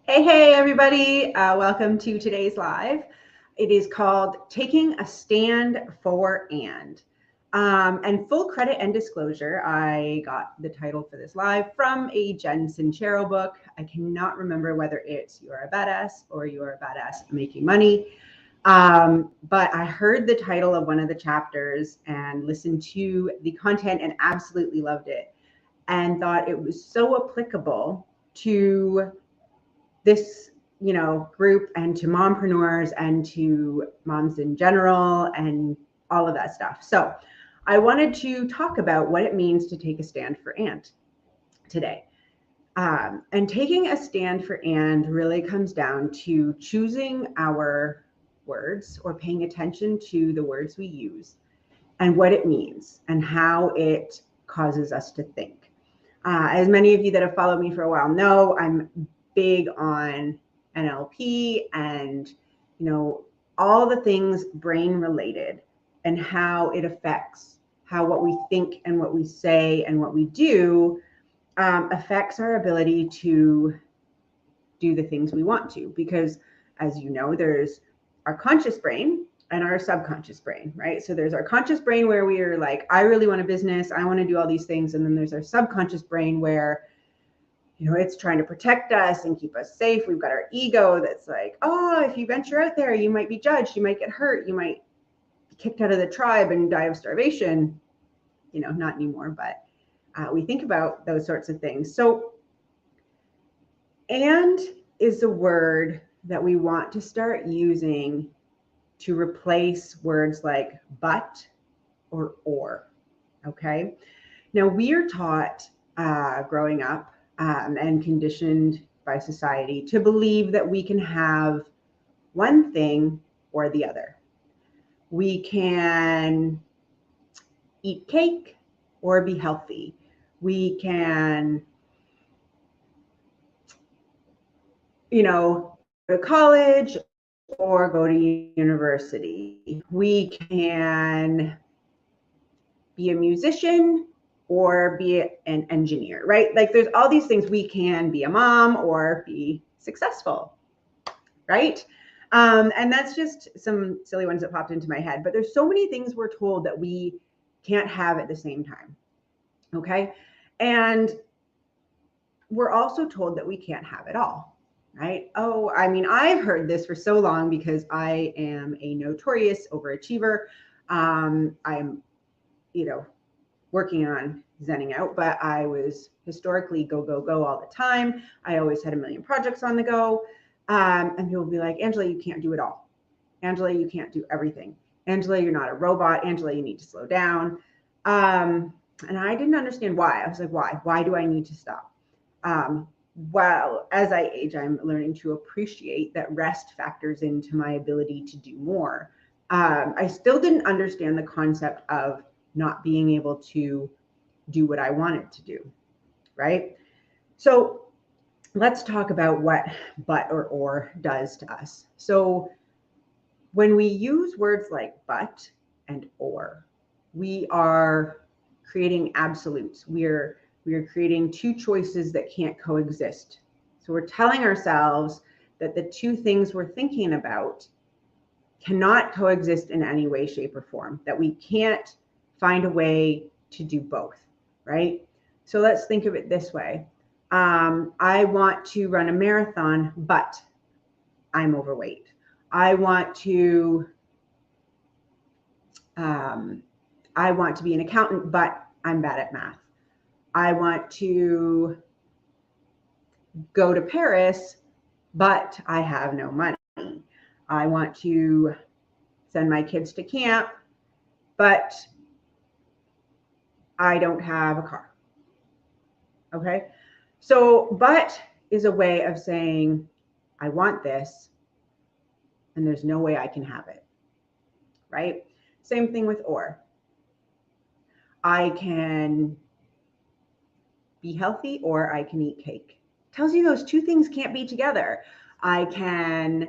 Hey, everybody. Welcome to today's live. It is called Taking a Stand for And full credit and disclosure, I got the title for this live from a Jen Sincero book. I cannot remember whether it's You Are a Badass or You Are a Badass Making Money. But I heard the title of one of the chapters and listened to the content and absolutely loved it and thought it was so applicable to this group and to mompreneurs and to moms in general and all of that stuff. So I wanted to talk about what it means to take a stand for and today. And taking a stand for and really comes down to choosing our words or paying attention to the words we use and what it means and how it causes us to think. As many of you that have followed me for a while know, I'm big on NLP and all the things brain related and how it affects how what we think and what we say and what we do affects our ability to do the things we want to. Because as you know, there's our conscious brain and our subconscious brain, right? So there's our conscious brain where we are like, I really want a business, I want to do all these things. And then there's our subconscious brain where it's trying to protect us and keep us safe. We've got our ego that's like, oh, if you venture out there, you might be judged, you might get hurt, you might be kicked out of the tribe and die of starvation. Not anymore, but we think about those sorts of things. So, and is a word that we want to start using to replace words like but or. Okay. Now, we are taught growing up and conditioned by society to believe that we can have one thing or the other. We can eat cake or be healthy. We can, go to college or go to university. We can be a musician or be an engineer, right? Like there's all these things. We can be a mom or be successful, right? And that's just some silly ones that popped into my head. But there's so many things we're told that we can't have at the same time, okay? And we're also told that we can't have it all, right? Oh, I mean, I've heard this for so long because I am a notorious overachiever. I'm, working on zenning out, but I was historically go, go, go all the time. I always had a million projects on the go. And people would be like, Angela, you can't do it all. Angela, you can't do everything. Angela, you're not a robot. Angela, you need to slow down. And I didn't understand why. I was like, why? Why do I need to stop? Well, as I age, I'm learning to appreciate that rest factors into my ability to do more. I still didn't understand the concept of not being able to do what I wanted to do, right? So let's talk about what but or does to us. So when we use words like but and or, we are creating absolutes. We are creating two choices that can't coexist. So we're telling ourselves that the two things we're thinking about cannot coexist in any way, shape, or form, that we can't find a way to do both, right? So let's think of it this way. I want to run a marathon, but I'm overweight. I want to be an accountant, but I'm bad at math. I want to go to Paris, but I have no money. I want to send my kids to camp, but I don't have a car. Okay. So, but is a way of saying, I want this, and there's no way I can have it. Right? Same thing with or. I can be healthy or I can eat cake. Tells you those two things can't be together. I can,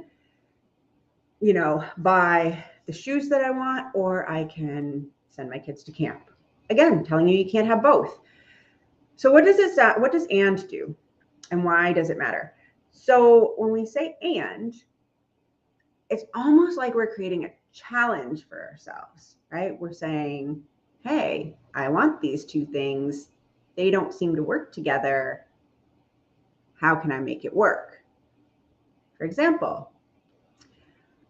buy the shoes that I want, or I can send my kids to camp. Again, telling you can't have both. So what does and do? And why does it matter? So when we say and, it's almost like we're creating a challenge for ourselves, right? We're saying, hey, I want these two things. They don't seem to work together. How can I make it work? For example,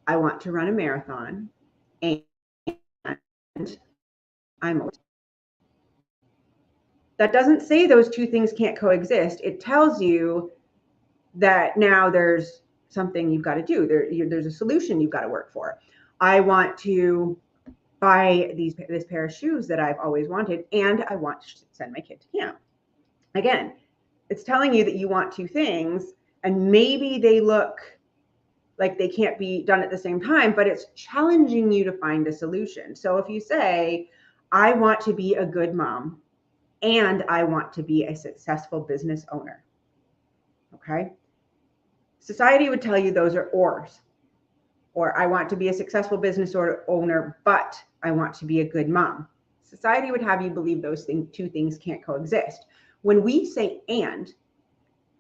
I want to run a marathon and I'm that doesn't say those two things can't coexist. It tells you that now there's something you've got to do. There's a solution you've got to work for. I want to buy this pair of shoes that I've always wanted, and I want to send my kid to camp. Again, it's telling you that you want two things, and maybe they look like they can't be done at the same time, but it's challenging you to find a solution. So if you say, I want to be a good mom and I want to be a successful business owner, okay? Society would tell you those are ors. Or I want to be a successful business owner, but I want to be a good mom. Society would have you believe those two things can't coexist. When we say and,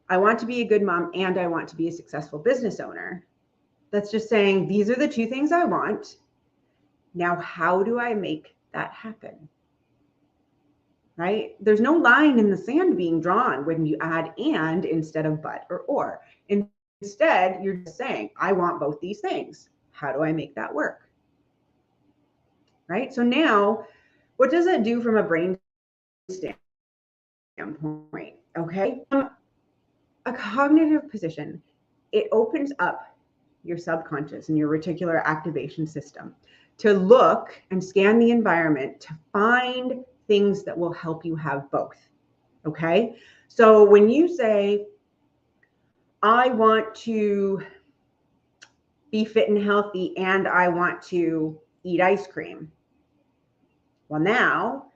I want to be a good mom and I want to be a successful business owner, that's just saying these are the two things I want. Now, how do I make that happen? Right? There's no line in the sand being drawn when you add and instead of but or. Instead, you're just saying, I want both these things. How do I make that work? Right? So now, what does it do from a brain standpoint? Okay. From a cognitive position, it opens up your subconscious and your reticular activation system to look and scan the environment to find things that will help you have both. Okay. So when you say, I want to be fit and healthy and I want to eat ice cream. Well, now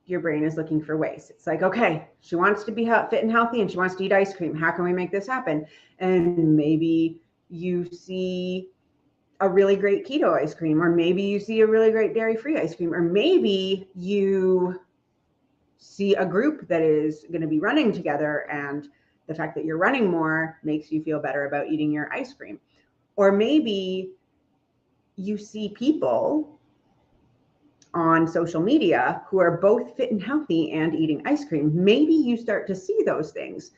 your brain is looking for ways. It's like, okay, she wants to be fit and healthy and she wants to eat ice cream. How can we make this happen? And maybe you see a really great keto ice cream, or maybe you see a really great dairy-free ice cream, or maybe you see a group that is going to be running together and the fact that you're running more makes you feel better about eating your ice cream. Or maybe you see people on social media who are both fit and healthy and eating ice cream. Maybe you start to see those things,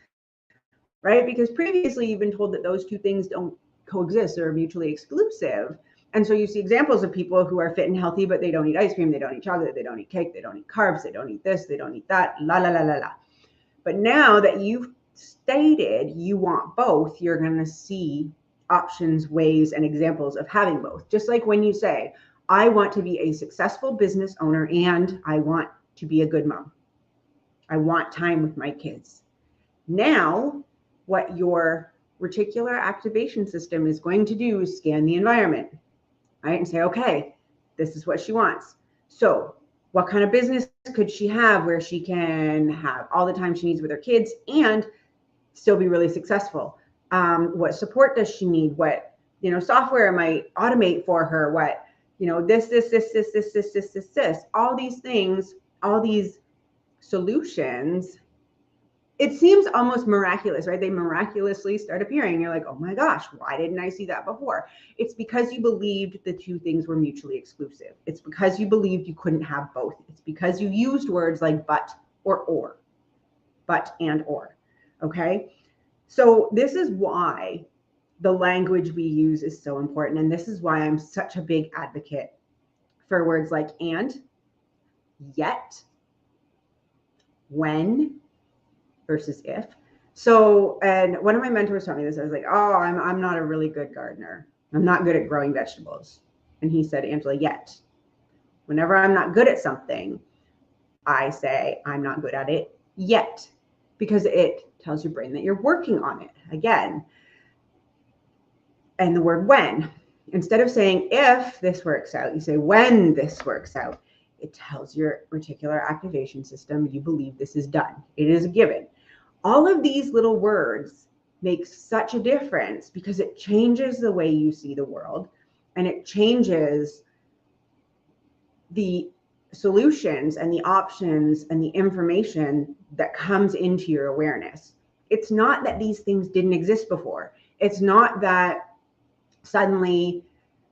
right? Because previously you've been told that those two things don't coexist or are mutually exclusive. And so you see examples of people who are fit and healthy, but they don't eat ice cream, they don't eat chocolate, they don't eat cake, they don't eat carbs, they don't eat this, they don't eat that, la, la, la, la, la. But now that you've stated you want both, you're going to see options, ways, and examples of having both. Just like when you say, I want to be a successful business owner and I want to be a good mom. I want time with my kids. Now, what your reticular activation system is going to do is scan the environment, right? And say, okay, this is what she wants. So what kind of business could she have where she can have all the time she needs with her kids and still be really successful? What support does she need? What, software might automate for her? What, this, all these things, all these solutions. It seems almost miraculous, right? They miraculously start appearing. You're like, oh my gosh, why didn't I see that before? It's because you believed the two things were mutually exclusive. It's because you believed you couldn't have both. It's because you used words like but or, but and or, okay? So this is why the language we use is so important. And this is why I'm such a big advocate for words like and, yet, when, versus if. So, and one of my mentors told me this. I was like, oh, I'm not a really good gardener. I'm not good at growing vegetables. And he said, Angela, yet. Whenever I'm not good at something, I say I'm not good at it yet, because it tells your brain that you're working on it again. And the word when, instead of saying if this works out, you say when this works out. It tells your reticular activation system you believe this is done. It is a given. All of these little words make such a difference because it changes the way you see the world, and it changes the solutions and the options and the information that comes into your awareness. It's not that these things didn't exist before. It's not that suddenly,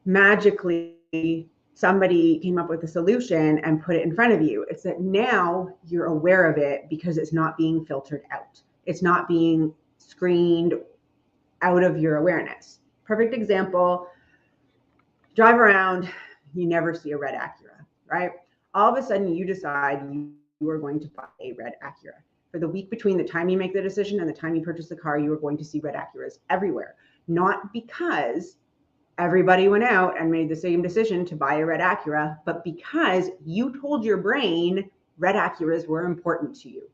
magically, somebody came up with a solution and put it in front of you. It's that now you're aware of it because it's not being filtered out. It's not being screened out of your awareness. Perfect example, drive around, you never see a red Acura, right? All of a sudden you decide you are going to buy a red Acura. For the week between the time you make the decision and the time you purchase the car, you are going to see red Acuras everywhere. Not because everybody went out and made the same decision to buy a red Acura, but because you told your brain red Acuras were important to you.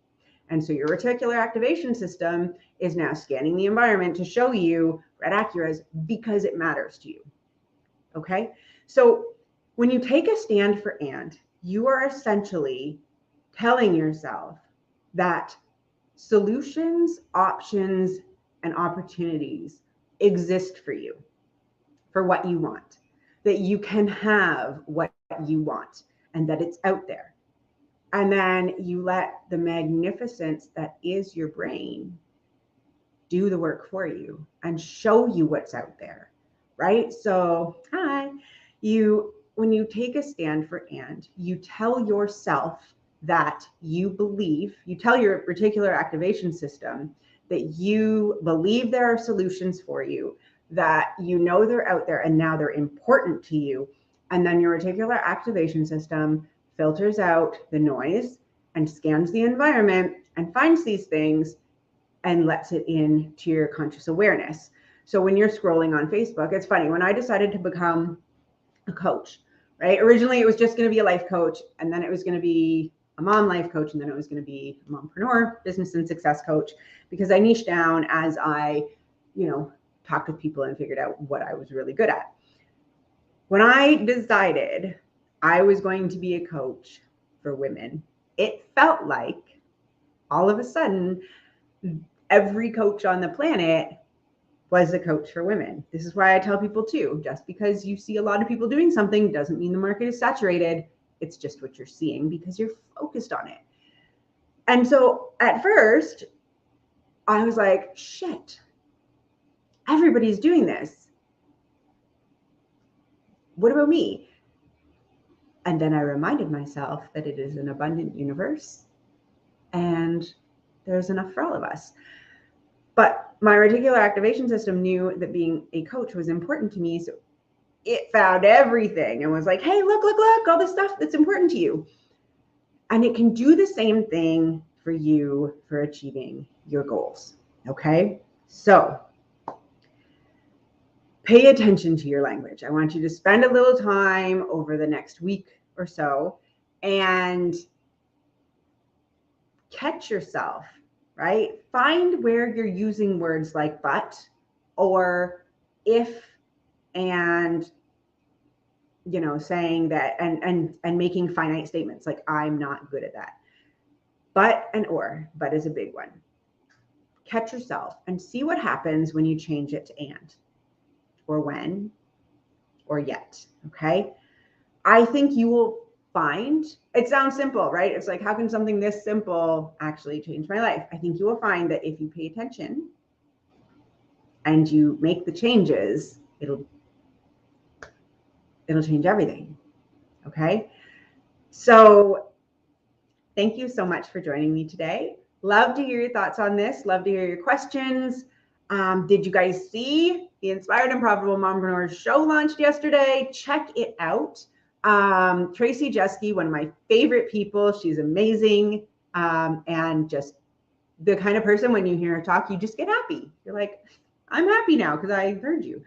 And so your reticular activation system is now scanning the environment to show you red Acuras because it matters to you. Okay? So when you take a stand for and, you are essentially telling yourself that solutions, options, and opportunities exist for you, for what you want, that you can have what you want, and that it's out there. And then you let the magnificence that is your brain do the work for you and show you what's out there, right? So, when you take a stand for and, you tell yourself that you believe, you tell your reticular activation system that you believe there are solutions for you, that you know they're out there and now they're important to you. And then your reticular activation system filters out the noise and scans the environment and finds these things and lets it into your conscious awareness. So when you're scrolling on Facebook, it's funny, when I decided to become a coach, right? Originally, it was just going to be a life coach, and then it was going to be a mom life coach, and then it was going to be a mompreneur, business and success coach, because I niched down as I, talked with people and figured out what I was really good at. When I decided I was going to be a coach for women, it felt like all of a sudden, every coach on the planet was a coach for women. This is why I tell people too, just because you see a lot of people doing something doesn't mean the market is saturated. It's just what you're seeing because you're focused on it. And so at first I was like, shit, everybody's doing this. What about me? And then I reminded myself that it is an abundant universe and there's enough for all of us. But my reticular activation system knew that being a coach was important to me. So it found everything and was like, hey, look, all this stuff that's important to you. And it can do the same thing for you for achieving your goals. Okay? So pay attention to your language. I want you to spend a little time over the next week or so and catch yourself, right? Find where you're using words like but or if and saying that and making finite statements like I'm not good at that. But and or, but is a big one. Catch yourself and see what happens when you change it to and or when or yet. Okay. I think you will find, it sounds simple, right? It's like, how can something this simple actually change my life? I think you will find that if you pay attention and you make the changes, it'll change everything. Okay. So thank you so much for joining me today. Love to hear your thoughts on this. Love to hear your questions. Did you guys see the Inspired and Profitable Mompreneurs show launched yesterday? Check it out. Tracy Jeske, one of my favorite people. She's amazing. And just the kind of person, when you hear her talk, you just get happy. You're like, I'm happy now because I heard you.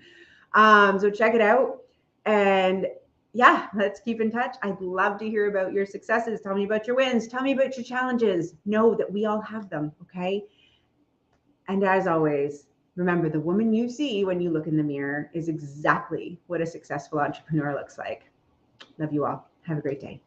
So check it out. And yeah, let's keep in touch. I'd love to hear about your successes. Tell me about your wins. Tell me about your challenges. Know that we all have them, okay? And as always, remember, the woman you see when you look in the mirror is exactly what a successful entrepreneur looks like. Love you all. Have a great day.